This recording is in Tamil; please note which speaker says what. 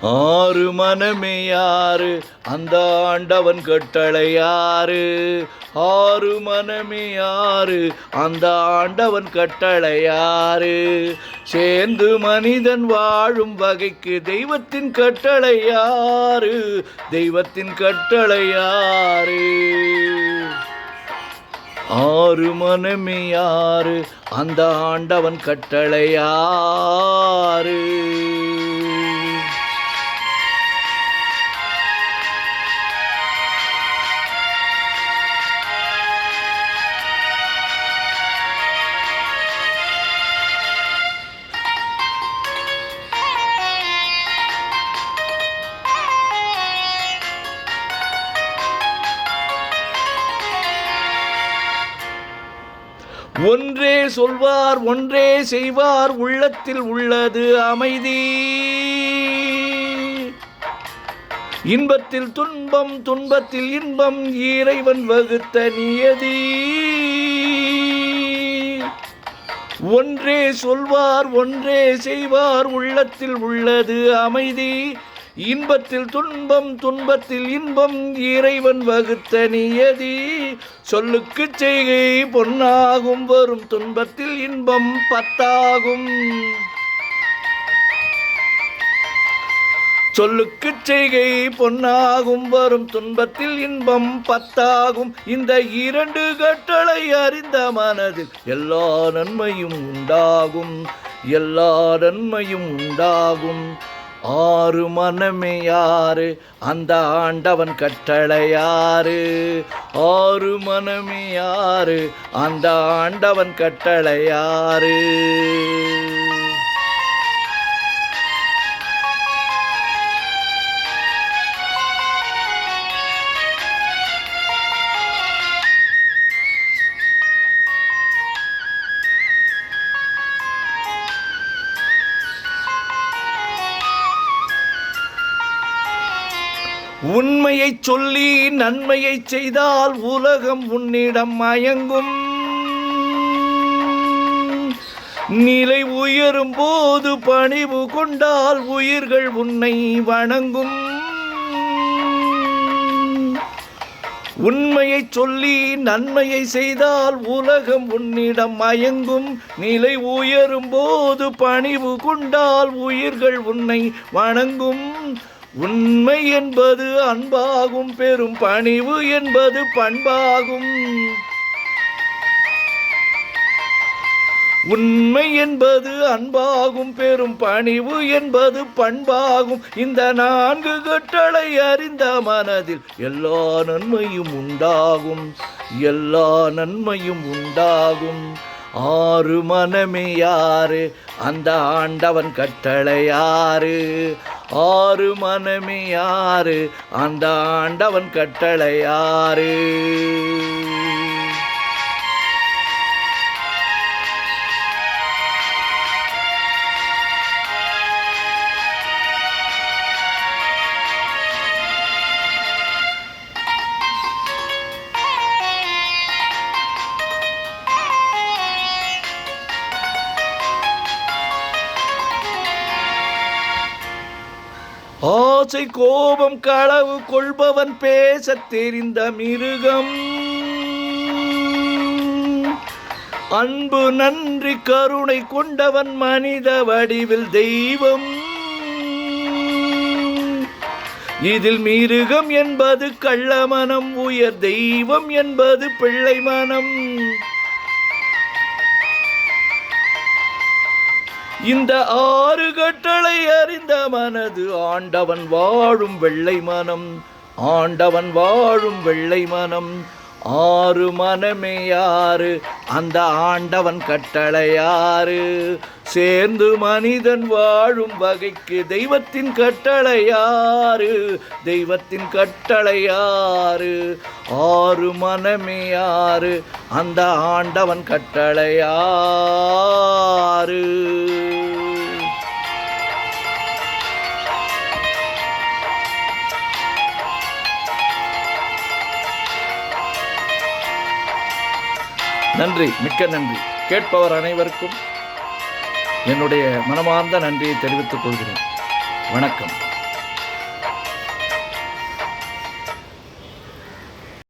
Speaker 1: ஆறு மனமே யாரு அந்த ஆண்டவன் கட்டளை யாரு? ஆறு மனமே யாரு அந்த ஆண்டவன் கட்டளை யாரு? சேர்ந்து மனிதன் வாழும் வகைக்கு தெய்வத்தின் கட்டளை யாரு? தெய்வத்தின் கட்டளை யாரு? ஆறு மனமே யாரு அந்த ஆண்டவன் கட்டளை யாரு? ஒன்றே சொல்வார் ஒன்றே செய்வார், உள்ளத்தில் உள்ளது அமைதி. இன்பத்தில் துன்பம் துன்பத்தில் இன்பம், இறைவன் வகுத்த நியதி. ஒன்றே சொல்வார் ஒன்றே செய்வார், உள்ளத்தில் உள்ளது அமைதி. இன்பத்தில் துன்பம் துன்பத்தில் இன்பம், இறைவன் வகுத்த நியதி. சொல்லுக்கு செய்கை பொன்னாகும், வரும் துன்பத்தில் இன்பம் பத்தாகும். சொல்லுக்கு செய்கை பொன்னாகும், வரும் துன்பத்தில் இன்பம் பத்தாகும். இந்த இரண்டு கட்டளை அறிந்த மனதில் எல்லா நன்மையும் உண்டாகும், எல்லா நன்மையும் உண்டாகும். ஆறு மனமே யாரு அந்த ஆண்டவன் கட்டளை யாரு? ஆறு மனமே யாரு அந்த ஆண்டவன் கட்டளை யாரு? உண்மையை சொல்லி நன்மையை செய்தால் உலகம் உன்னிடம் மயங்கும். நிலை உயரும் போது பணிவு கொண்டால் உயிர்கள் உன்னை வணங்கும். உண்மையை சொல்லி நன்மையை செய்தால் உலகம் உன்னிடம் மயங்கும். நிலை உயரும் போது பணிவு கொண்டால் உயிர்கள் உன்னை வணங்கும். உண்மை என்பது அன்பாகும், பெரும் பணிவு என்பது பண்பாகும். உண்மை என்பது அன்பாகும், பெரும் பணிவு என்பது பண்பாகும். இந்த நான்கு கட்டளை அறிந்த மனதில் எல்லா நன்மையும் உண்டாகும், எல்லா நன்மையும் உண்டாகும். ஆறு மனமே யாரு அந்த ஆண்டவன் கட்டளை யாரு? ஆறு மனமே யாரு அந்த ஆண்டவன் கட்டளை யாரு? ஆசை கோபம் களவு கொள்பவன் பேசத் தெரிந்த மிருகம். அன்பு நன்றி கருணை கொண்டவன் மனித வடிவில் தெய்வம். இதில் மிருகம் என்பது கள்ள மனம், உயர் தெய்வம் என்பது பிள்ளை மனம். இந்த ஆறு கட்டளை அறிந்த மனது ஆண்டவன் வாழும் வெள்ளை மனம், ஆண்டவன் வாழும் வெள்ளை மனம். ஆறு மனமே யாரு அந்த ஆண்டவன் கட்டளை யாரு? சேர்ந்து மனிதன் வாழும் வகைக்கு தெய்வத்தின் கட்டளை யாரு? தெய்வத்தின் கட்டளை யாரு? ஆறு மனமே யாரு அந்த ஆண்டவன் கட்டளை யாரு?
Speaker 2: நன்றி, மிக்க நன்றி. கேட்பவர் அனைவருக்கும் என்னுடைய மனமார்ந்த நன்றியை தெரிவித்துக் கொள்கிறேன். வணக்கம்.